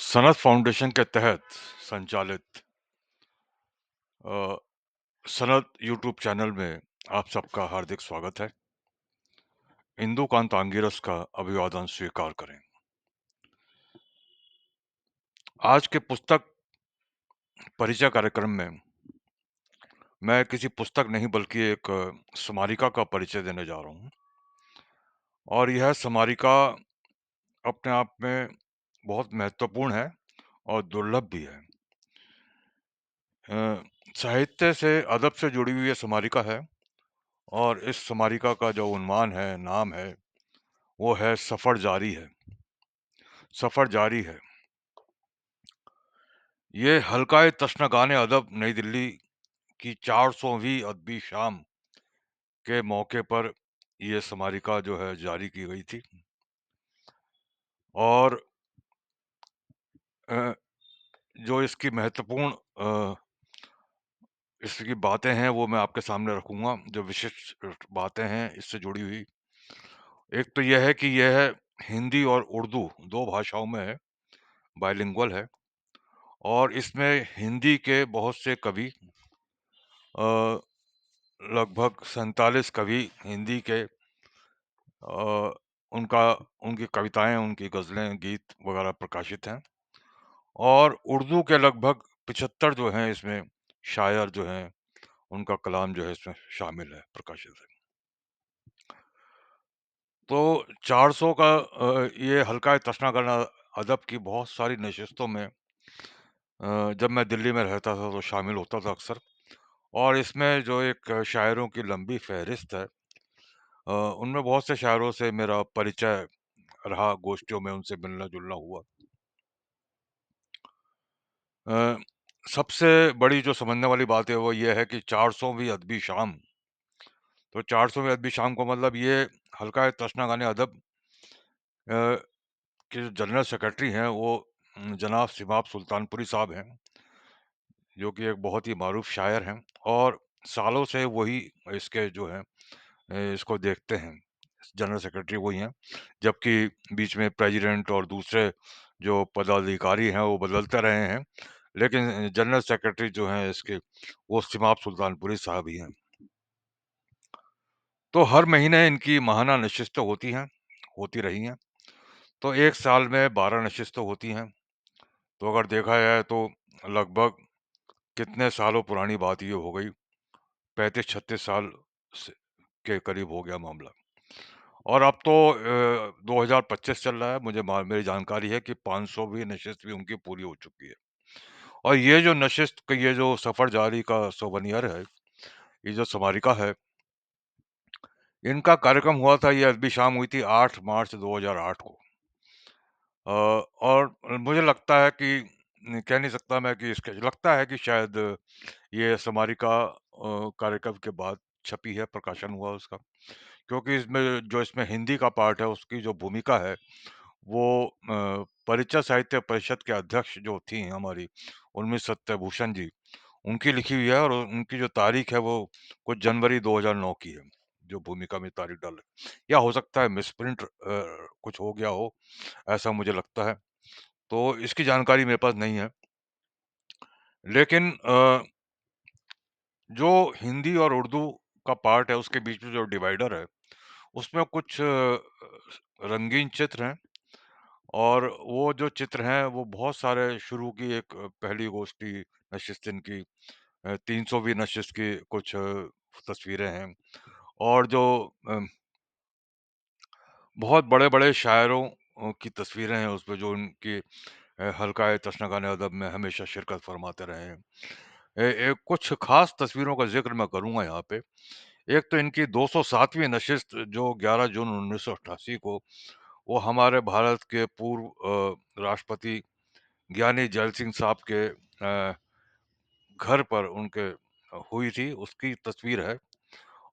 Sanat foundation के तहत संचालित अ, सनत यूट्यूब चैनल में आप सबका हार्दिक स्वागत है। इंदुकांत आंगिरस का अभिवादन स्वीकार करें। आज के पुस्तक परिचय कार्यक्रम में मैं किसी पुस्तक नहीं बल्कि एक स्मारिका का परिचय देने जा रहा हूँ और यह स्मारिका अपने आप में बहुत महत्वपूर्ण है और दुर्लभ भी है। साहित्य से अदब से जुड़ी हुई ये स्मारिका है और इस स्मारिका का जो उन्माद है, नाम है, वो है सफ़र जारी है। सफ़र जारी है। ये हल्काए तशनगाने अदब नई दिल्ली की 400वीं अदबी शाम के मौके पर ये स्मारिका जो है जारी की गई थी और अ, जो इसकी महत्वपूर्ण इसकी बातें हैं वो मैं आपके सामने रखूँगा, जो विशिष्ट बातें हैं इससे जुड़ी हुई। एक तो यह है कि यह हिंदी और उर्दू 2 भाषाओं में है, बाइलिंगुअल है और इसमें हिंदी के बहुत से कवि अ, लगभग 47 कवि हिंदी के अ, उनका उनकी कविताएँ, उनकी ग़ज़लें, गीत वग़ैरह प्रकाशित हैं और उर्दू के लगभग 75 जो हैं इसमें शायर जो हैं, उनका कलाम जो है इसमें शामिल है, प्रकाशित है। तो 400 का ये हल्का तशनागाना अदब की बहुत सारी नशिस्तों में जब मैं दिल्ली में रहता था तो शामिल होता था अक्सर और इसमें जो एक शायरों की लंबी फ़हरिस्त है उनमें बहुत से शायरों से मेरा परिचय रहा, गोष्ठियों में उनसे मिलना-जुलना हुआ। अ, सबसे बड़ी जो समझने वाली बात है वो ये है कि 400वीं अदबी शाम, तो 400वीं अदबी शाम का मतलब ये हल्का तशनागाने अदब अ, के जो जनरल सेक्रेटरी हैं वो जनाब सिमाब सुल्तानपुरी साहब हैं, जो कि एक बहुत ही मारूफ़ शायर हैं और सालों से वही इसके जो हैं इसको देखते हैं। जनरल सेक्रेटरी वही हैं, जबकि बीच में प्रेज़िडेंट और दूसरे जो पदाधिकारी हैं वो बदलते रहे हैं, लेकिन जनरल सेक्रेटरी जो हैं इसके वो सिमाब सुल्तानपुरी साहब ही हैं। तो हर महीने इनकी माहाना नशिस्तें होती हैं, होती रही हैं। तो 1 साल में 12 नशिस्तें होती हैं। तो अगर देखा जाए तो लगभग कितने सालों पुरानी बात ये हो गई, 35-36 साल से के करीब हो गया मामला। और अब तो 2025 चल रहा है, मुझे मेरी जानकारी है कि 500वीं नशिस्त भी उनकी पूरी हो चुकी है। और ये जो नशिस्त का ये जो सफ़र जारी का सोवेनियर है, ये जो स्मारिका है, इनका कार्यक्रम हुआ था, ये अदबी शाम हुई थी 8 मार्च 2008 को। और मुझे लगता है कि कह नहीं सकता मैं कि इसके लगता है कि शायद ये स्मारिका कार्यक्रम के बाद छपी है, प्रकाशन हुआ उसका। क्योंकि इसमें हिंदी का पार्ट है, उसकी जो भूमिका है, वो परिचय साहित्य परिषद के अध्यक्ष जो थी हमारी, उर्मी सत्यभूषण जी, उनकी लिखी हुई है और उनकी जो तारीख है, वो कुछ जनवरी 2009 की है, जो भूमिका में तारीख डाल है। या हो सकता है मिसप्रिंट कुछ हो गया हो, ऐसा मुझे लगता है। तो इसकी जानकारी मेरे पास नहीं है। लेकिन जो हिंदी और उर्दू का पार्ट है, उसके बीच में जो डिवाइडर है, उसमें कुछ रंगीन चित्र हैं और वो जो चित्र हैं, वो बहुत सारे शुरू की एक पहली गोष्ठी नशिस्तिन की 300वीं नशिस्त की कुछ तस्वीरें हैं और जो बहुत बड़े-बड़े शायरों की तस्वीरें हैं उसपे जो उनकी हल्का तशनगाने अदब में हमेशा शिरकत फरमाते रहे हैं। कुछ ख़ास तस्वीरों का ज़िक्र मैं करूँगा यहाँ पे। एक तो इनकी 207वीं नशिस्त जो 11 जून 1988 को वो हमारे भारत के पूर्व राष्ट्रपति ज्ञानी जैल सिंह साहब के घर पर उनके हुई थी, उसकी तस्वीर है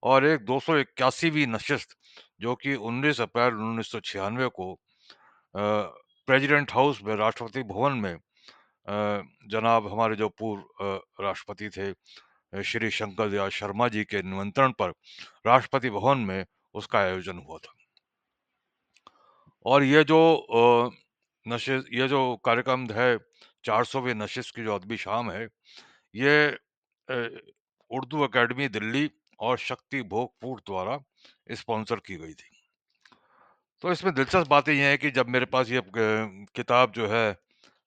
और एक 281वीं नशिस्त जो कि 19 अप्रैल 1996 को प्रेसिडेंट हाउस में राष्ट्रपति भवन में जनाब हमारे जो पूर्व राष्ट्रपति थे श्री शंकर दयाल शर्मा जी के निमंत्रण पर राष्ट्रपति भवन में उसका आयोजन हुआ था। और ये जो ये जो कार्यक्रम है 400वीं नशिस्त की जो अदबी शाम है, ये अ, उर्दू अकेडमी दिल्ली और शक्ति भोगपुर द्वारा स्पॉन्सर की गई थी। तो इसमें दिलचस्प बातें ये हैं कि जब मेरे पास ये किताब जो है,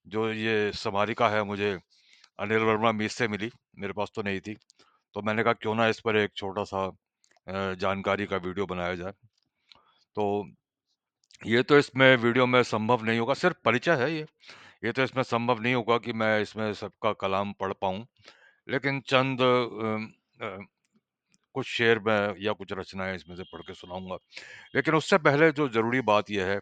जो ये स्मारिका है मुझे अनिल वर्मा मीस से मिली, मेरे पास तो नहीं थी। तो मैंने कहा क्यों ना इस पर एक छोटा-सा जानकारी का वीडियो बनाया जाए। तो ये तो इसमें वीडियो में संभव नहीं होगा, सिर्फ़ परिचय है ये। ये तो इसमें संभव नहीं होगा कि मैं इसमें सबका कलाम पढ़ पाऊँ। लेकिन चंद कुछ शेर मैं या कुछ रचनाएँ इसमें से पढ़ के सुनाऊँगा। लेकिन उससे पहले जो ज़रूरी बात ये है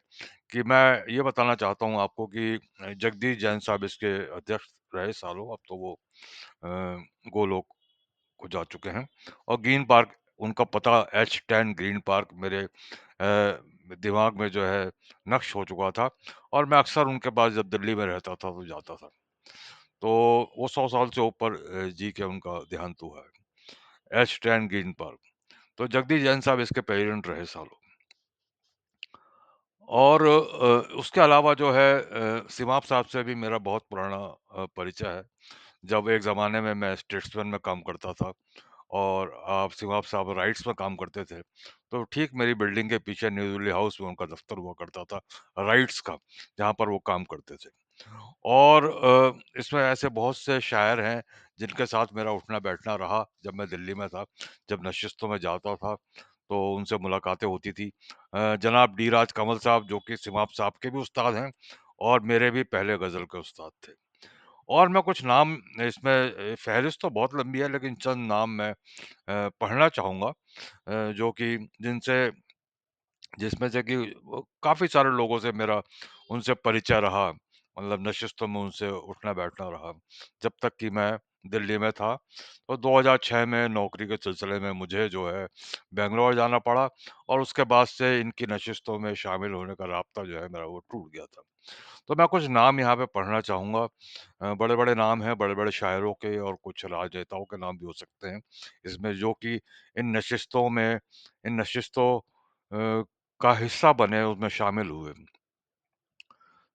कि मैं ये बताना चाहता हूँ आपको कि जगदीश जैन साहब इसके अध्यक्ष रहे सालों, अब तो वो गोलोक को जा चुके हैं। और ग्रीन पार्क उनका पता H10 ग्रीन पार्क मेरे दिमाग में जो है नक़्श हो चुका था और मैं अक्सर उनके पास जब दिल्ली में रहता था तो जाता था। तो वो 100 साल से ऊपर जी के उनका देहांत हुआ है। H10 green park. तो जगदीश जैन साहब इसके प्रेज़िडेंट रहे सालों। और उसके अलावा जो है सिमाप साहब से भी मेरा बहुत पुराना परिचय है। जब एक ज़माने में मैं स्टेट्समैन में काम करता था और आप सिमाप साहब राइट्स में काम करते थे, तो ठीक मेरी बिल्डिंग के पीछे न्यू दिल्ली हाउस में उनका दफ़्तर हुआ करता था, राइट्स का, जहाँ पर वो काम करते थे। और इसमें ऐसे बहुत से शायर हैं, जिनके साथ मेरा उठना-बैठना रहा जब मैं दिल्ली में था, जब नशिस्तों में जाता था, तो उनसे मुलाकातें होती थी। जनाब डी राज कमल साहब जो कि सिमाप साहब के भी उस्ताद हैं और मेरे भी पहले गज़ल के उस्ताद थे। और मैं कुछ नाम इसमें फ़हरिस्त तो बहुत लंबी है लेकिन चंद नाम मैं पढ़ना चाहूँगा जो कि जिनसे जिसमें से कि वो काफ़ी सारे लोगों से मेरा उनसे परिचय रहा, मतलब नशिस्तों में उनसे उठना-बैठना रहा, जब तक कि मैं दिल्ली में था। तो 2006 में नौकरी के सिलसिले में मुझे जो है बैंगलोर जाना पड़ा और उसके बाद से इनकी नशिस्तों में शामिल होने का राब्ता जो है मेरा वो टूट गया था। तो मैं कुछ नाम यहाँ पे पढ़ना चाहूँगा। बड़े-बड़े नाम हैं, बड़े-बड़े शायरों के और कुछ राजनेताओं के नाम भी हो सकते हैं, इसमें जो कि इन नशिस्तों का हिस्सा बने, उसमें शामिल हुए।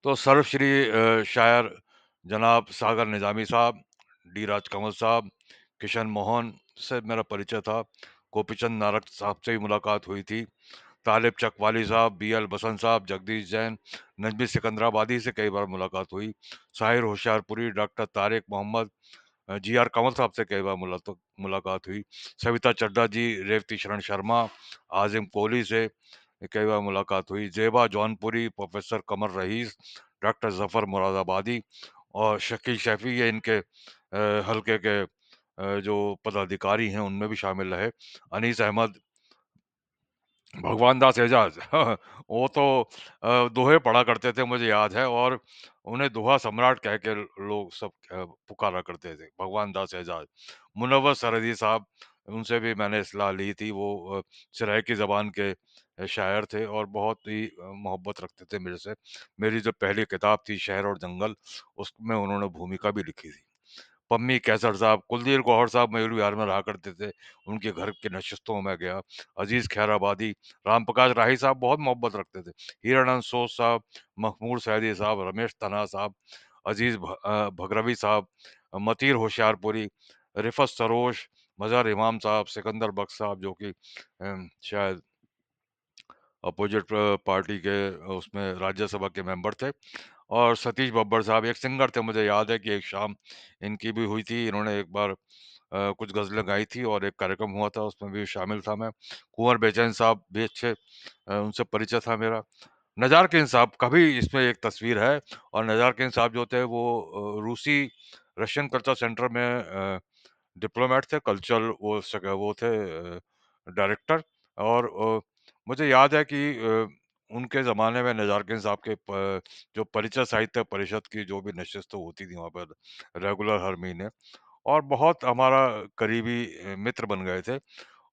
तो सर्वश्री शायर जनाब सागर निज़ामी साहब, डी राज कंवल साहब, किशन मोहन से मेरा परिचय था। गोपीचंद नारक साहब से भी मुलाकात हुई थी। तालिब चकवाली साहब, बी.एल. बसंत साहब, जगदीश जैन, नज़मी सिकंदराबादी से कई बार मुलाकात हुई। Sahir Hoshiyarpuri, doctor Tariq Mohammad, G R. कंवल साहब से कई बार मुलाकात हुई। सविता चड्ढा जी, रेवती शरण शर्मा, आज़िम कोहली से कई बार मुलाकात हुई। ज़ेबा जौनपुरी, प्रोफ़ेसर कमर रईस, डॉक्टर ज़फ़र मुरादाबादी और शकील शैफ़ी ये इनके हलके के जो पदाधिकारी हैं उनमें भी शामिल रहे। अनीस अहमद, भगवान दास एजाज वो तो दोहे पढ़ा करते थे मुझे याद है और उन्हें दोहा सम्राट कह के लोग सब पुकारा करते थे, भगवान दास एजाज। मुनव्वर सरहदी साहब, उनसे भी मैंने इस्लाह ली थी, वो सराइकी ज़बान के शायर थे और बहुत ही मोहब्बत रखते थे मेरे से। मेरी जो पहली किताब थी शहर और जंगल, उसमें उन्होंने भूमिका भी लिखी थी। पम्मी कैसर साहब, कुलदीप गौहर साहब मयूर विहार में रहा करते थे, उनके घर की नशिस्तों में गया। अज़ीज़ खैराबादी, राम प्रकाश राही साहब बहुत मोहब्बत रखते थे। हिरानंद सोज साहब, महमूद सैदी साहब, रमेश तना साहब, भगरवी साहब, मतीर होशियारपुरी, रिफ़त सरोश, मज़हर इमाम साहब, सिकंदर बख्श साहब जो कि शायद अपोज़िट पार्टी के उसमें राज्यसभा के मेंबर थे। और सतीश बब्बर साहब एक सिंगर थे, मुझे याद है कि एक शाम इनकी भी हुई थी। इन्होंने एक बार कुछ गज़लें गाई थी और एक कार्यक्रम हुआ था, उसमें भी शामिल था मैं। कुँवर बेचैन साहब भी अच्छे उनसे परिचय था मेरा। नज़ारकिन साहब का भी इसमें एक तस्वीर है और नज़ारकिन साहब जो थे वो रूसी रशियन कल्चर सेंटर में डिप्लोमेट थे, कल्चरल वो थे डायरेक्टर और मुझे याद है कि उनके ज़माने में नज़ारकिन साहब के जो परिचय साहित्य परिषद की जो भी नशिस्त होती थी वहाँ पर रेगुलर हर महीने और बहुत हमारा करीबी मित्र बन गए थे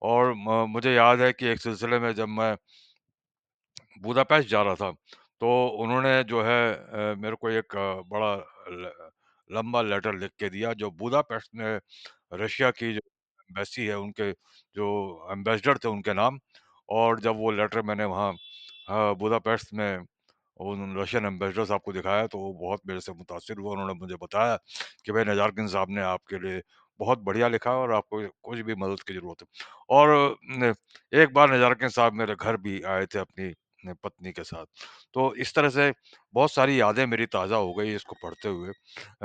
और मुझे याद है कि एक सिलसिले में जब मैं बुदापेस्ट जा रहा था, तो उन्होंने जो है मेरे को एक बड़ा ल लंबा लेटर लिख के दिया जो बुदापेस्ट में रशिया की जो एम्बेसी है उनके जो एम्बेसडर थे उनके नाम और जब वो लेटर मैंने वहाँ बुदापेस्ट में उन रशियन एम्बेसडर साहब को दिखाया तो वो बहुत मेरे से मुतासिर हुए। उन्होंने मुझे बताया कि भाई नज़ारुद्दीन साहब ने आपके लिए बहुत बढ़िया लिखा है और आपको कुछ भी मदद की ज़रूरत है। और एक बार नज़ारुद्दीन साहब मेरे घर भी आए थे अपनी पत्नी के साथ। तो इस तरह से बहुत सारी यादें मेरी ताज़ा हो गई इसको पढ़ते हुए।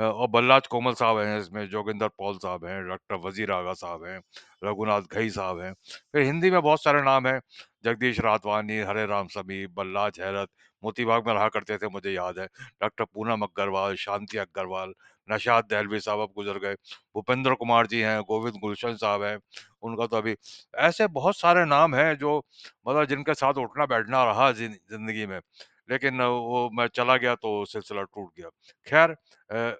और बलराज कोमल साहब हैं इसमें, जोगिंदर पॉल साहब हैं, डॉक्टर वज़ीर आगा साहब हैं, रघुनाथ घई साहब हैं। फिर हिंदी में बहुत सारे नाम हैं, जगदीश रातवानी, हरे राम समीप, बलराज हैरत, मोती बाग में रहा करते थे मुझे याद है। डॉक्टर पूनम अग्रवाल, शांति अग्रवाल, नशाद दहलवी साहब अब गुज़र गए। भूपेंद्र कुमार जी हैं, गोविंद गुलशन साहब हैं, उनका तो अभी ऐसे बहुत सारे नाम हैं जो मतलब जिनके साथ उठना-बैठना रहा ज़िंदगी में। लेकिन वो मैं चला गया तो सिलसिला टूट गया। ख़ैर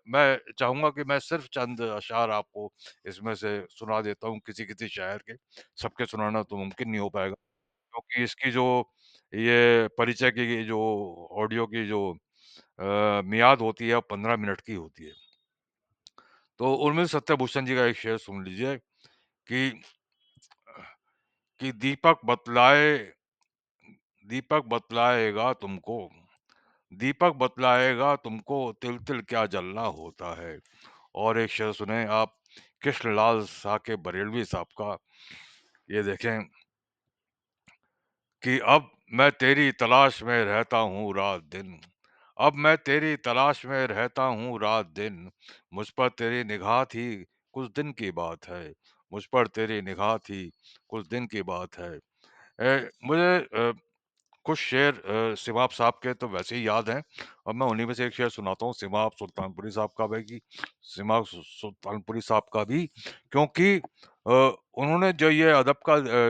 मैं चाहूँगा कि मैं सिर्फ़ चंद अशआर आपको इसमें से सुना देता हूँ किसी-किसी शायर के। सबके सुनाना तो मुमकिन नहीं हो पाएगा क्योंकि इसकी जो ये परिचय की जो ऑडियो की जो मियाद होती है वो 15 मिनट की होती है। तो उर्मिल सत्यभूषण जी का एक शेर सुन लीजिए कि दीपक बतलाएगा तुमको, दीपक बतलाएगा तुमको तिल-तिल क्या जलना होता है। और एक शेर सुने आप कृष्णलाल साके बरेलवी साहब का, ये देखें कि अब मैं तेरी तलाश में रहता हूँ रात-दिन, अब मैं तेरी तलाश में रहता हूँ रात-दिन, मुझ पर तेरी निगाह थी कुछ दिन की बात है, मुझ पर तेरी निगाह थी कुछ दिन की बात है। मुझे कुछ शेर सिमाब साहब के तो वैसे ही याद हैं और मैं उन्हीं में से एक शेर सुनाता हूँ सिमाब सुल्तानपुरी साहब का भी कि सिमाब सुल्तानपुरी साहब का भी क्योंकि उन्होंने जो ये अदब का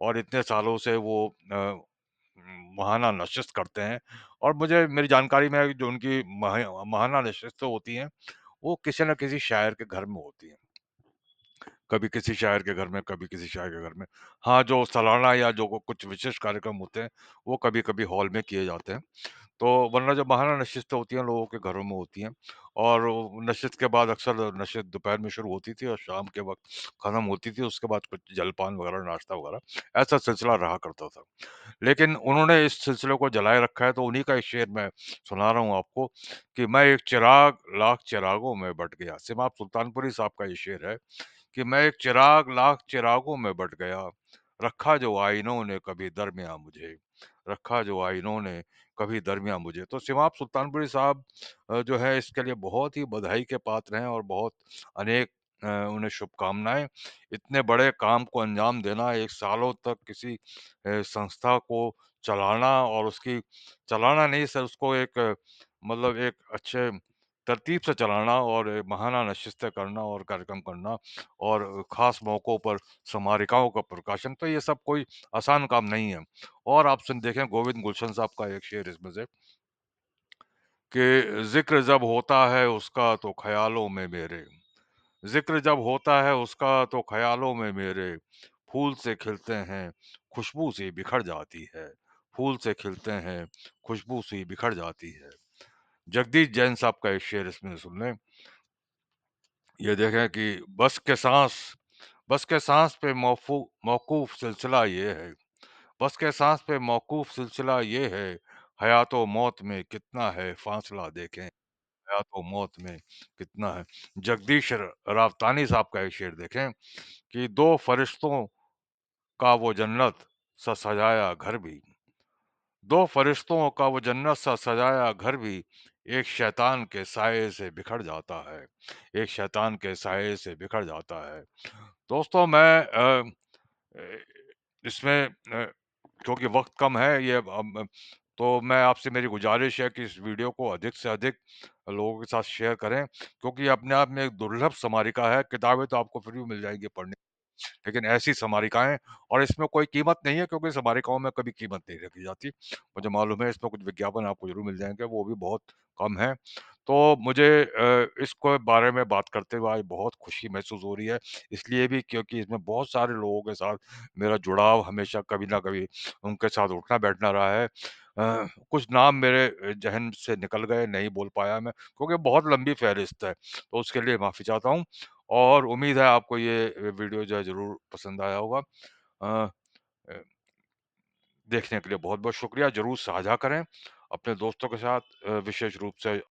और इतने सालों से वो महाना नशिस्त करते हैं और मुझे मेरी जानकारी में है कि जो उनकी महाना नशिस्तें होती हैं वो किसी न किसी शायर के घर में होती हैं। कभी किसी शायर के घर में, कभी किसी शायर के घर में। हाँ, जो सालाना या जो कुछ विशेष कार्यक्रम होते हैं, वो कभी-कभी हॉल में किए जाते हैं। तो वरना जो महाना नशिस्तें होती हैं, लोगों के घरों में होती हैं और वो नशिस्त के बाद अक्सर नशिस्त दोपहर में शुरू होती थी और शाम के वक़्त खत्म होती थी। उसके बाद कुछ जलपान वगैरह, नाश्ता वगैरह, ऐसा सिलसिला रहा करता था। लेकिन उन्होंने इस सिलसिले को जलाए रखा है, तो उन्हीं का एक शेर मैं सुना रहा हूँ आपको कि मैं एक चिराग लाख चिरागों में बँट गया। सिमाब सुल्तानपुरी साहब का ये शेर है कि मैं एक चिराग लाख चिरागों में बँट गया, रखा जो आईनों ने कभी दरमियाँ मुझे, रखा जो आईनों ने कभी दरमियाँ मुझे। तो सिमाब सुल्तानपुरी साहब जो है इसके लिए बहुत ही बधाई के पात्र हैं और बहुत अनेक उन्हें शुभकामनाएँ। इतने बड़े काम को अंजाम देना, एक सालों तक किसी संस्था को चलाना और उसकी चलाना नहीं सर उसको एक मतलब एक अच्छे तरतीब से चलाना और महाना नशिस्तें करना और कार्यक्रम करना और ख़ास मौकों पर स्मारिकाओं का प्रकाशन, तो ये सब कोई आसान काम नहीं है। और आप सुन देखें गोविंद गुलशन साहब का एक शेर इसमें से कि ज़िक्र जब होता है उसका तो ख़यालों में मेरे, ज़िक्र जब होता है उसका तो ख़यालों में मेरे, फूल से खिलते हैं, खुशबू सी बिखर जाती है, फूल से खिलते हैं, खुशबू सी बिखर जाती है। जगदीश जैन साहब का एक शेर इसमें सुन लें, ये देखें कि बस के साँस पे मौकूफ़ सिलसिला ये है, बस के साँस पे मौकूफ़ सिलसिला ये है, हयात ओ मौत में कितना है फ़ासला देखें, हयात ओ मौत में कितना है। जगदीश रावतानी साहब का एक शेर देखें कि दो फरिश्तों का वो जन्नत सा सजाया घर भी, दो फरिश्तों का वो जन्नत सा सजाया घर भी एक शैतान के साये से बिखर जाता है, एक शैतान के साये से बिखर जाता है। दोस्तों मैं अ, इसमें क्योंकि वक़्त कम है ये तो मैं आपसे मेरी गुज़ारिश है कि इस वीडियो को अधिक से अधिक लोगों के साथ शेयर करें क्योंकि ये अपने आप में एक दुर्लभ स्मारिका है। किताबें तो आपको फ्री में मिल जाएँगी पढ़ने लेकिन ऐसी स्मारिकाएँ और इसमें कोई कीमत नहीं है क्योंकि स्मारिकाओं में कभी कीमत नहीं रखी जाती। मुझे मालूम है इसमें कुछ विज्ञापन आपको ज़रूर मिल जाएँगे, वो भी बहुत कम हैं। तो मुझे इसको बारे में बात करते हुए आज बहुत खुशी महसूस हो रही है, इसलिए भी क्योंकि इसमें बहुत सारे लोगों के साथ मेरा जुड़ाव हमेशा कभी न कभी उनके साथ उठना-बैठना रहा है। कुछ नाम मेरे ज़हन से निकल गए, नहीं बोल पाया मैं क्योंकि बहुत लंबी फ़हरिस्त है, तो उसके लिए माफ़ी चाहता हूँ। और उम्मीद है आपको ये वीडियो जो है ज़रूर पसंद आया होगा। अ, देखने के लिए बहुत-बहुत शुक्रिया, ज़रूर साझा करें अपने दोस्तों के साथ विशेष रूप से